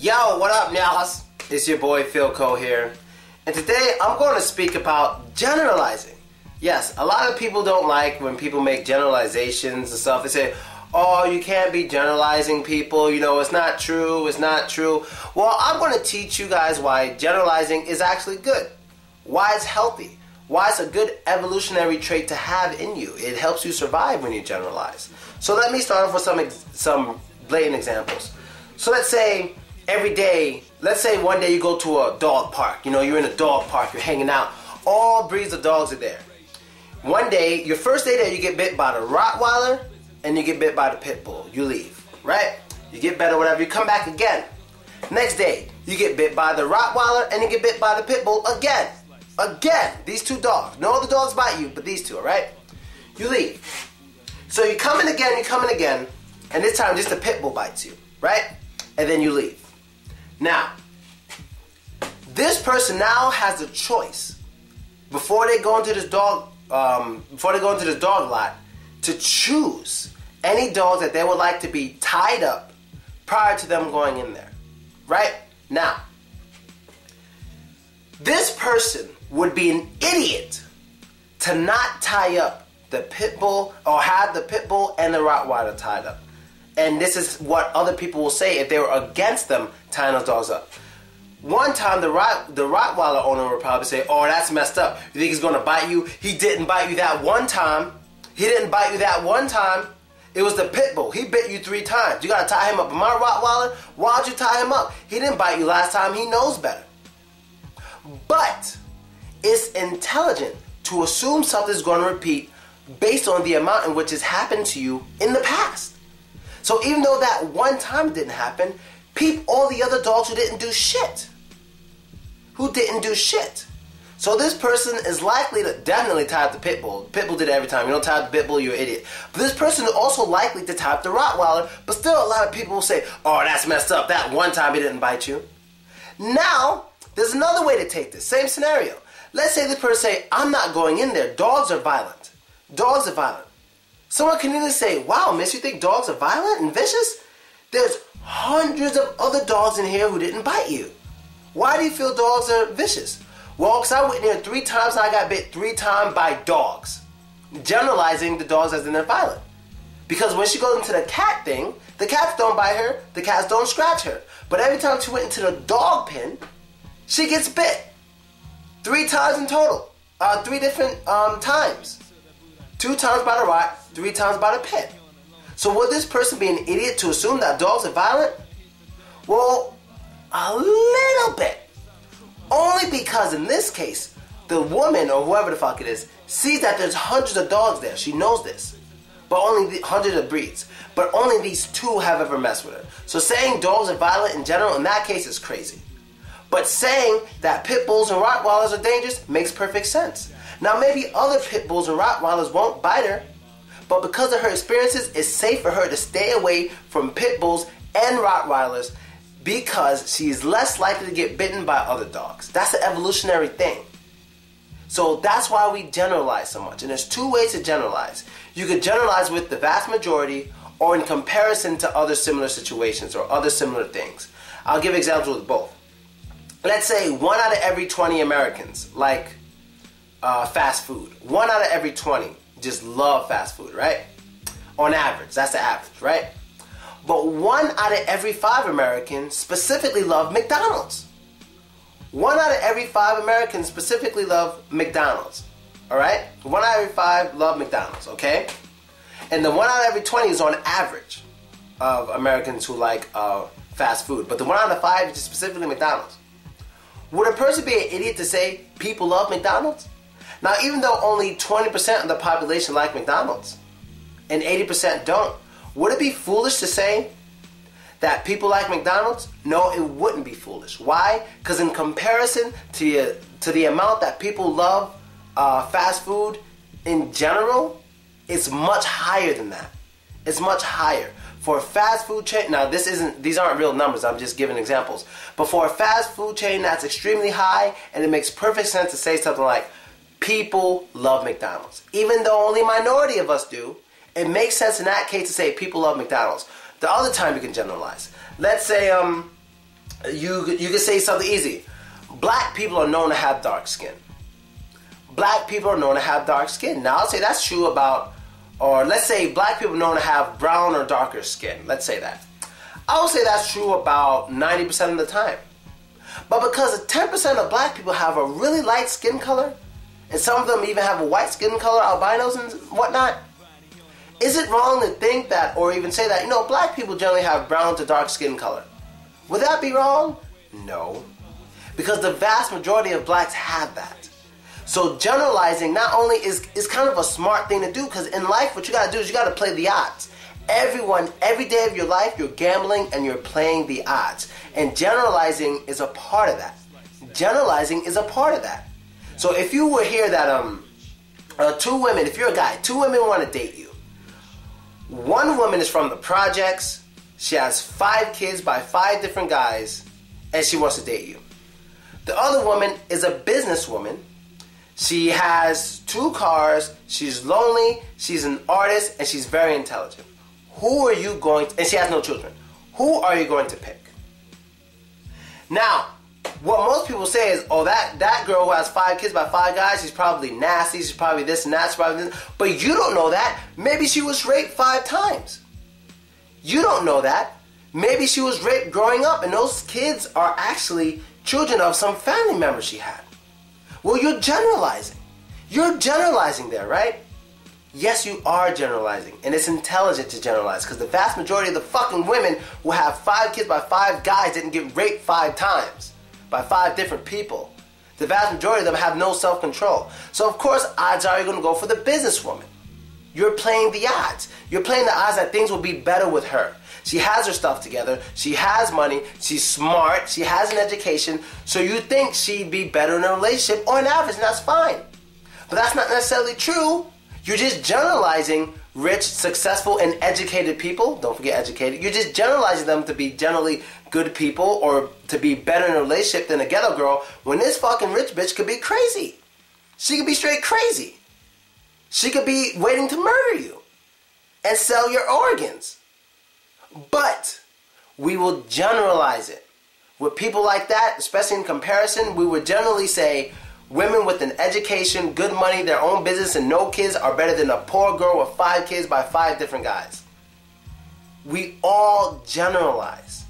Yo, what up, y'all? It's your boy Philco here, and today I'm going to speak about generalizing. Yes, a lot of people don't like when people make generalizations and stuff. They say, oh, you can't be generalizing people, you know, it's not true, it's not true. Well, I'm going to teach you guys why generalizing is actually good, why it's healthy, why it's a good evolutionary trait to have in you. It helps you survive when you generalize. So let me start off with some blatant examples. So let's say every day, let's say one day you go to a dog park. You know, you're in a dog park, you're hanging out. All breeds of dogs are there. One day, your first day there, you get bit by the Rottweiler and you get bit by the Pit Bull. You leave, right? You get better, whatever, you come back again. Next day, you get bit by the Rottweiler and you get bit by the Pit Bull again. Again, these two dogs. No other dogs bite you, but these two, alright? You leave. So you come in again, and this time just the Pit Bull bites you, right? And then you leave. Now, this person now has a choice before they go into this dog lot to choose any dogs that they would like to be tied up prior to them going in there, right? Now, this person would be an idiot to not tie up the Pit Bull or have the Pit Bull and the Rottweiler tied up. And this is what other people will say if they were against them tying those dogs up. One time, the Rottweiler owner would probably say, oh, that's messed up. You think he's going to bite you? He didn't bite you that one time. He didn't bite you that one time. It was the Pit Bull. He bit you 3 times. You got to tie him up. But my Rottweiler, why'd you tie him up? He didn't bite you last time. He knows better. But it's intelligent to assume something's going to repeat based on the amount in which it's happened to you in the past. So even though that one time didn't happen, peep all the other dogs who didn't do shit. Who didn't do shit. So this person is likely to definitely tie up the Pit Bull. Pit Bull did it every time. You don't tie up the Pit Bull, you're an idiot. But this person is also likely to tie up the Rottweiler, but still a lot of people will say, oh, that's messed up. That one time he didn't bite you. Now, there's another way to take this. Same scenario. Let's say this person say, I'm not going in there. Dogs are violent. Dogs are violent. Someone can either say, wow, miss, you think dogs are violent and vicious? There's hundreds of other dogs in here who didn't bite you. Why do you feel dogs are vicious? Well, because I went in there 3 times and I got bit 3 times by dogs. Generalizing the dogs as in they're violent. Because when she goes into the cat thing, the cats don't bite her, the cats don't scratch her. But every time she went into the dog pen, she gets bit. 3 times in total. 3 different times. 2 times by the Rott, 3 times by the Pit. So would this person be an idiot to assume that dogs are violent? Well, a little bit. Only because in this case, the woman or whoever the fuck it is sees that there's hundreds of dogs there. She knows this. But only hundreds of breeds. But only these 2 have ever messed with her. So saying dogs are violent in general in that case is crazy. But saying that Pit Bulls and Rottweilers are dangerous makes perfect sense. Now maybe other Pit Bulls and Rottweilers won't bite her, but because of her experiences, it's safe for her to stay away from Pit Bulls and Rottweilers because she is less likely to get bitten by other dogs. That's an evolutionary thing. So that's why we generalize so much. And there's 2 ways to generalize. You could generalize with the vast majority or in comparison to other similar situations or other similar things. I'll give examples with both. Let's say 1 out of every 20 Americans like fast food. 1 out of every 20 just love fast food, right? On average, that's the average, right? But 1 out of every 5 Americans specifically love McDonald's. 1 out of every 5 Americans specifically love McDonald's, all right? 1 out of every 5 love McDonald's, okay? And the 1 out of every 20 is on average of Americans who like fast food. But the 1 out of 5 is just specifically McDonald's. Would a person be an idiot to say people love McDonald's? Now, even though only 20% of the population like McDonald's and 80% don't, would it be foolish to say that people like McDonald's? No, it wouldn't be foolish. Why? Because in comparison to the amount that people love fast food in general, it's much higher than that. It's much higher. For a fast food chain, now these aren't real numbers, I'm just giving examples. But for a fast food chain, that's extremely high, and it makes perfect sense to say something like, people love McDonald's. Even though only a minority of us do, it makes sense in that case to say people love McDonald's. The other time you can generalize. Let's say you can say something easy. Black people are known to have dark skin. Black people are known to have dark skin. Now, I'll say that's true about, or let's say black people are known to have brown or darker skin. Let's say that. I would say that's true about 90% of the time. But because 10% of black people have a really light skin color, and some of them even have a white skin color, albinos and whatnot, is it wrong to think that, or even say that, you know, black people generally have brown to dark skin color? Would that be wrong? No. Because the vast majority of blacks have that. So generalizing not only is kind of a smart thing to do, because in life what you got to do is you got to play the odds. Everyone, every day of your life, you're gambling and you're playing the odds. And generalizing is a part of that. Generalizing is a part of that. So if you were here that two women, if you're a guy, two women want to date you. One woman is from the projects. She has 5 kids by 5 different guys, and she wants to date you. The other woman is a businesswoman. She has 2 cars. She's lonely. She's an artist, and she's very intelligent. Who are you going to, and she has no children. Who are you going to pick? Now, what most people say is, oh, that girl who has 5 kids by 5 guys, she's probably nasty, she's probably this and that, she's probably this. But you don't know that. Maybe she was raped 5 times. You don't know that. Maybe she was raped growing up, and those kids are actually children of some family member she had. Well, you're generalizing. You're generalizing there, right? Yes, you are generalizing, and it's intelligent to generalize, because the vast majority of the fucking women who have 5 kids by 5 guys didn't get raped 5 times by 5 different people. The vast majority of them have no self-control. So of course, odds are you're going to go for the businesswoman. You're playing the odds. You're playing the odds that things will be better with her. She has her stuff together. She has money. She's smart. She has an education. So you think she'd be better in a relationship, or an average, and that's fine. But that's not necessarily true. You're just generalizing rich, successful, and educated people. Don't forget educated. You're just generalizing them to be generally good people or to be better in a relationship than a ghetto girl, when this fucking rich bitch could be crazy. She could be straight crazy. She could be waiting to murder you and sell your organs. But we will generalize it. With people like that, especially in comparison, we would generally say women with an education, good money, their own business, and no kids are better than a poor girl with 5 kids by 5 different guys. We all generalize.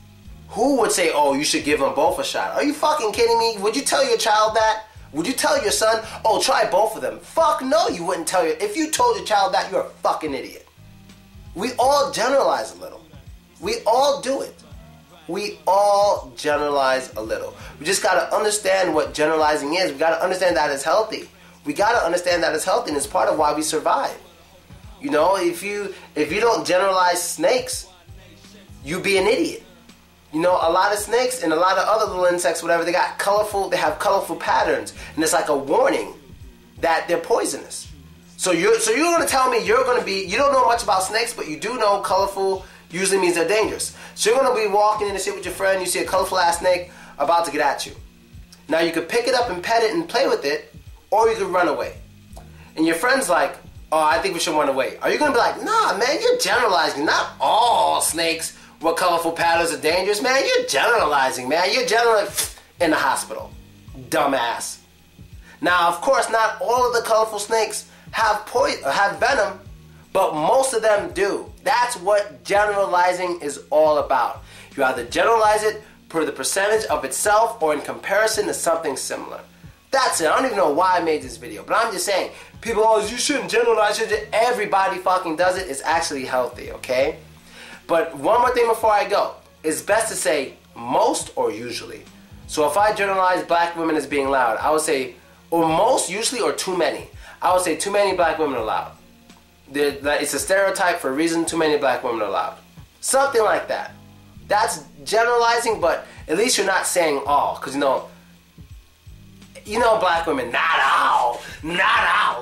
Who would say, oh, you should give them both a shot? Are you fucking kidding me? Would you tell your child that? Would you tell your son, oh, try both of them? Fuck no, you wouldn't tell your... If you told your child that, you're a fucking idiot. We all generalize a little. We all do it. We all generalize a little. We just got to understand what generalizing is. We got to understand that it's healthy. We got to understand that it's healthy, and it's part of why we survive. You know, if you don't generalize snakes, you be an idiot. You know, a lot of snakes and a lot of other little insects, whatever, they have colorful patterns, and it's like a warning that they're poisonous. So you're going to tell me you don't know much about snakes, but you do know colorful usually means they're dangerous. So you're going to be walking in the shit with your friend, you see a colorful ass snake about to get at you. Now you could pick it up and pet it and play with it, or you could run away. And your friend's like, oh, I think we should run away. Are you going to be like, nah, man, you're generalizing. Not all snakes with colorful patterns are dangerous, man. You're generalizing, man. You're generalizing in the hospital. Dumbass. Now, of course, not all of the colorful snakes have venom, but most of them do. That's what generalizing is all about. You either generalize it per the percentage of itself or in comparison to something similar. That's it. I don't even know why I made this video, but I'm just saying, people always, you shouldn't generalize it. Everybody fucking does it. It's actually healthy, okay? But one more thing before I go. It's best to say most or usually. So if I generalize black women as being loud, I would say, or most, usually, or too many. I would say too many black women are loud. It's a stereotype for a reason. Too many black women are loud. Something like that. That's generalizing, but at least you're not saying all. Because, you know black women, not all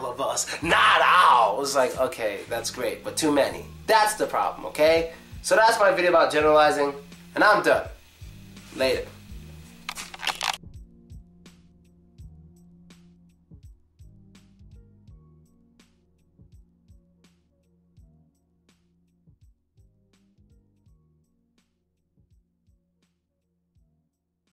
of us, not all. It's like, okay, that's great, but too many. That's the problem, okay? So that's my video about generalizing, and I'm done. Later.